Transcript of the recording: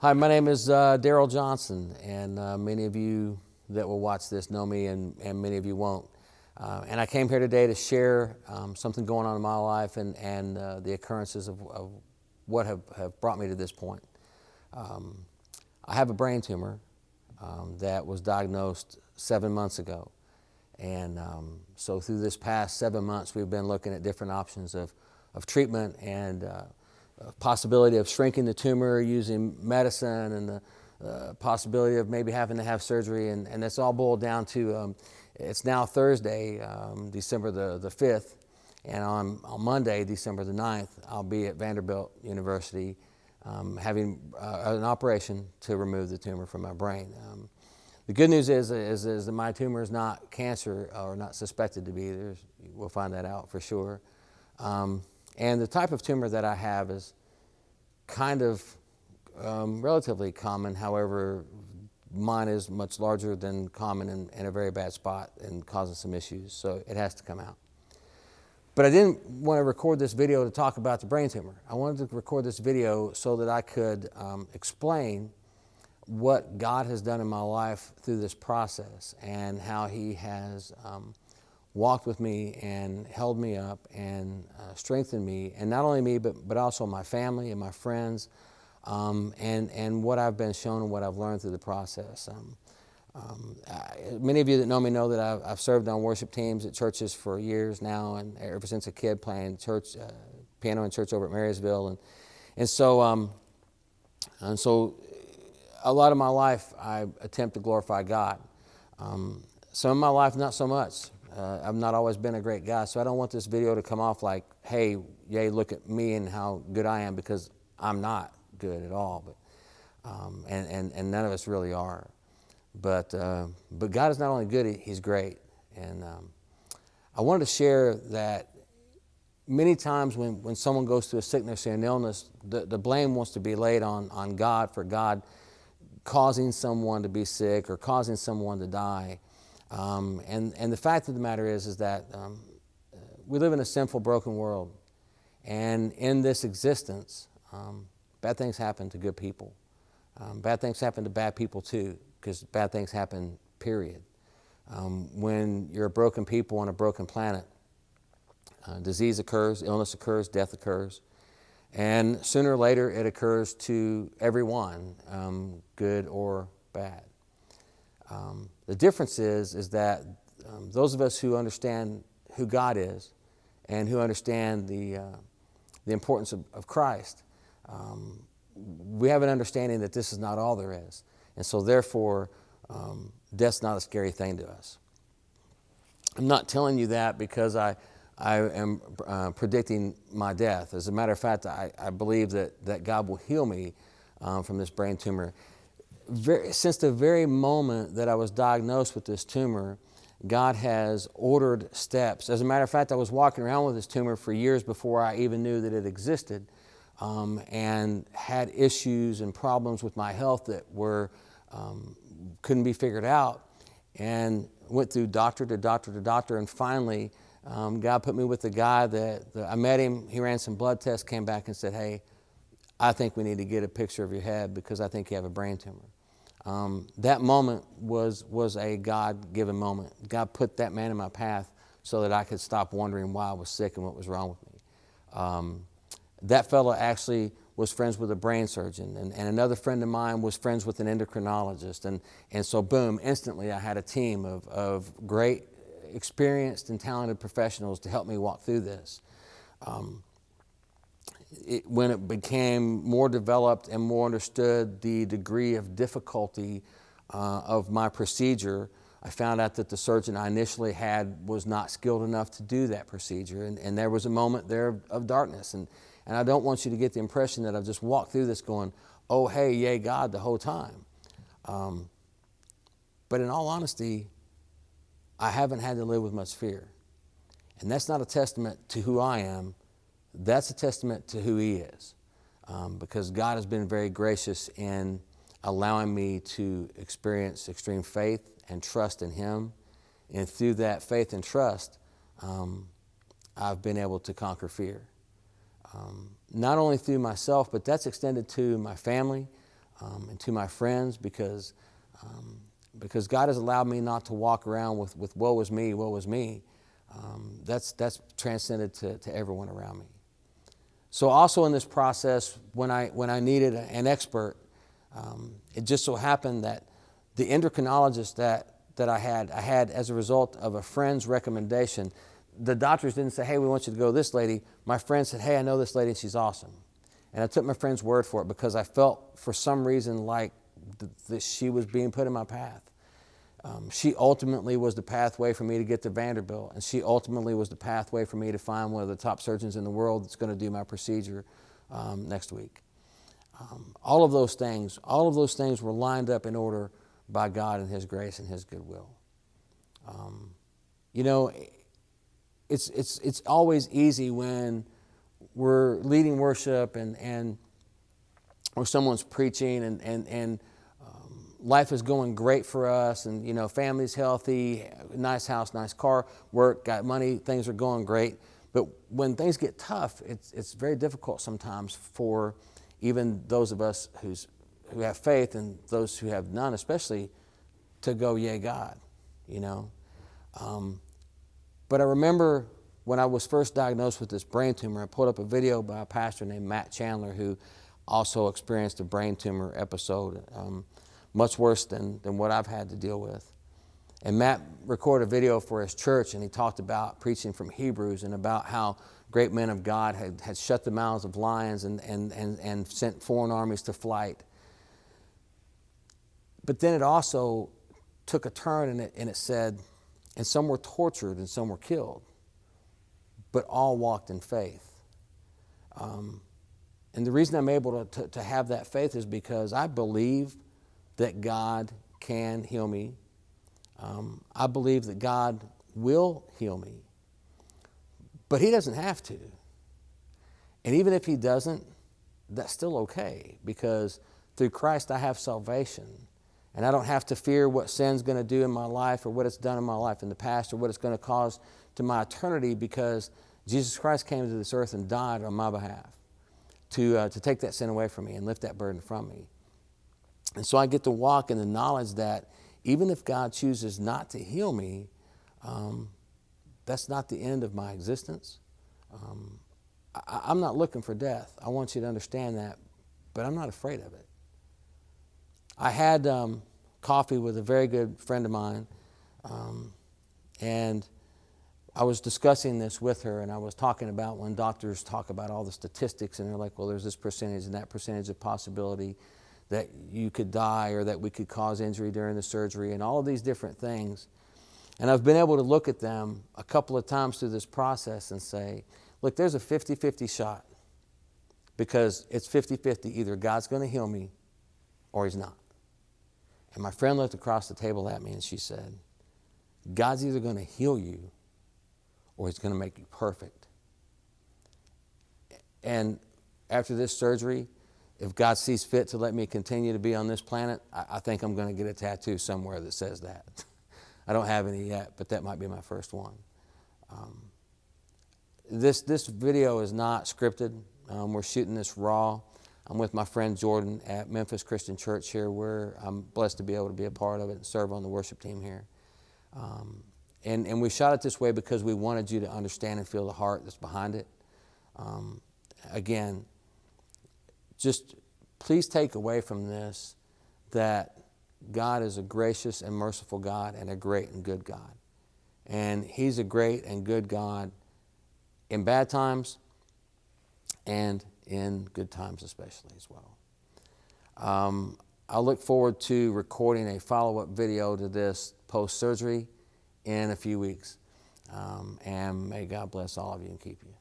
Hi, my name is Darryl Johnson, and many of you that will watch this know me, and many of you won't. And I came here today to share something going on in my life and the occurrences of what have brought me to this point. I have a brain tumor that was diagnosed 7 months ago. And so through this past 7 months, we've been looking at different options of treatment and possibility of shrinking the tumor using medicine, and the possibility of maybe having to have surgery. And that's all boiled down to, it's now Thursday, December the 5th, and on Monday, December the 9th, I'll be at Vanderbilt University having an operation to remove the tumor from my brain. The good news is that my tumor is not cancer, or not suspected to be. We'll find that out for sure. And the type of tumor that I have is kind of relatively common. However, mine is much larger than common in a very bad spot and causing some issues, so it has to come out. But I didn't want to record this video to talk about the brain tumor. I wanted to record this video so that I could explain what God has done in my life through this process, and how He has walked with me and held me up and strengthened me, and not only me, but also my family and my friends, and what I've been shown and what I've learned through the process. Many of you that know me know that I've served on worship teams at churches for years now, and ever since a kid playing church piano in church over at Marysville, and so a lot of my life I attempt to glorify God. Some of my life not so much. I've not always been a great guy, so I don't want this video to come off like, hey, yay, look at me and how good I am, because I'm not good at all. But and none of us really are. But God is not only good, He's great. And I wanted to share that many times when someone goes through a sickness or an illness, the blame wants to be laid on God for God causing someone to be sick or causing someone to die. And the fact of the matter is that we live in a sinful, broken world. And in this existence, bad things happen to good people. Bad things happen to bad people too, because bad things happen, period. When you're a broken people on a broken planet, disease occurs, illness occurs, death occurs. And sooner or later, it occurs to everyone, good or bad. The difference is that those of us who understand who God is and who understand the importance of Christ, we have an understanding that this is not all there is. And so therefore, death's not a scary thing to us. I'm not telling you that because I am predicting my death. As a matter of fact, I believe that God will heal me from this brain tumor. Since the very moment that I was diagnosed with this tumor, God has ordered steps. As a matter of fact, I was walking around with this tumor for years before I even knew that it existed, and had issues and problems with my health that couldn't be figured out, and went through doctor to doctor to doctor, and finally God put me with a guy that I met him. He ran some blood tests, came back and said, hey, I think we need to get a picture of your head because I think you have a brain tumor. That moment was a God-given moment. God put that man in my path so that I could stop wondering why I was sick and what was wrong with me. That fellow actually was friends with a brain surgeon, and another friend of mine was friends with an endocrinologist. And so boom, instantly I had a team of great, experienced and talented professionals to help me walk through this. When it became more developed and more understood the degree of difficulty of my procedure, I found out that the surgeon I initially had was not skilled enough to do that procedure. And there was a moment there of darkness. And I don't want you to get the impression that I've just walked through this going, oh, hey, yay, God, the whole time. But in all honesty, I haven't had to live with much fear. And that's not a testament to who I am. That's a testament to who He is, because God has been very gracious in allowing me to experience extreme faith and trust in Him. And through that faith and trust, I've been able to conquer fear. Not only through myself, but that's extended to my family, and to my friends, because God has allowed me not to walk around with woe is me, woe is me. That's transcended to everyone around me. So also in this process, when I needed an expert, it just so happened that the endocrinologist that I had as a result of a friend's recommendation. The doctors didn't say, hey, we want you to go to this lady. My friend said, hey, I know this lady and she's awesome. And I took my friend's word for it because I felt for some reason like that she was being put in my path. She ultimately was the pathway for me to get to Vanderbilt, and she ultimately was the pathway for me to find one of the top surgeons in the world that's going to do my procedure next week. All of those things were lined up in order by God and His grace and His goodwill. You know, it's always easy when we're leading worship and or someone's preaching and life is going great for us, and you know, family's healthy, nice house, nice car, work, got money, things are going great. But when things get tough, it's very difficult sometimes for even those of us who have faith and those who have none, especially, to go, yea, God, you know. But I remember when I was first diagnosed with this brain tumor, I pulled up a video by a pastor named Matt Chandler, who also experienced a brain tumor episode, much worse than what I've had to deal with. And Matt recorded a video for his church, and he talked about preaching from Hebrews and about how great men of God had shut the mouths of lions and sent foreign armies to flight. But then it also took a turn, and it said, and some were tortured and some were killed, but all walked in faith. And the reason I'm able to have that faith is because I believe that God can heal me. I believe that God will heal me, but He doesn't have to. And even if He doesn't, that's still okay, because through Christ I have salvation. And I don't have to fear what sin's going to do in my life or what it's done in my life in the past or what it's going to cause to my eternity, because Jesus Christ came to this earth and died on my behalf to take that sin away from me and lift that burden from me. And so I get to walk in the knowledge that even if God chooses not to heal me, that's not the end of my existence. I'm not looking for death. I want you to understand that, but I'm not afraid of it. I had coffee with a very good friend of mine, and I was discussing this with her, and I was talking about when doctors talk about all the statistics, and they're like, well, there's this percentage and that percentage of possibility that you could die or that we could cause injury during the surgery and all of these different things. And I've been able to look at them a couple of times through this process and say, look, there's a 50-50 shot, because it's 50-50. Either God's going to heal me or He's not. And my friend looked across the table at me and she said, God's either going to heal you or He's going to make you perfect. And after this surgery, if God sees fit to let me continue to be on this planet, I think I'm going to get a tattoo somewhere that says that. I don't have any yet, but that might be my first one. This video is not scripted. We're shooting this raw. I'm with my friend Jordan at Memphis Christian Church here, where I'm blessed to be able to be a part of it and serve on the worship team here. And we shot it this way because we wanted you to understand and feel the heart that's behind it. Again, just please take away from this that God is a gracious and merciful God and a great and good God. And He's a great and good God in bad times and in good times especially as well. I look forward to recording a follow-up video to this post-surgery in a few weeks. And may God bless all of you and keep you.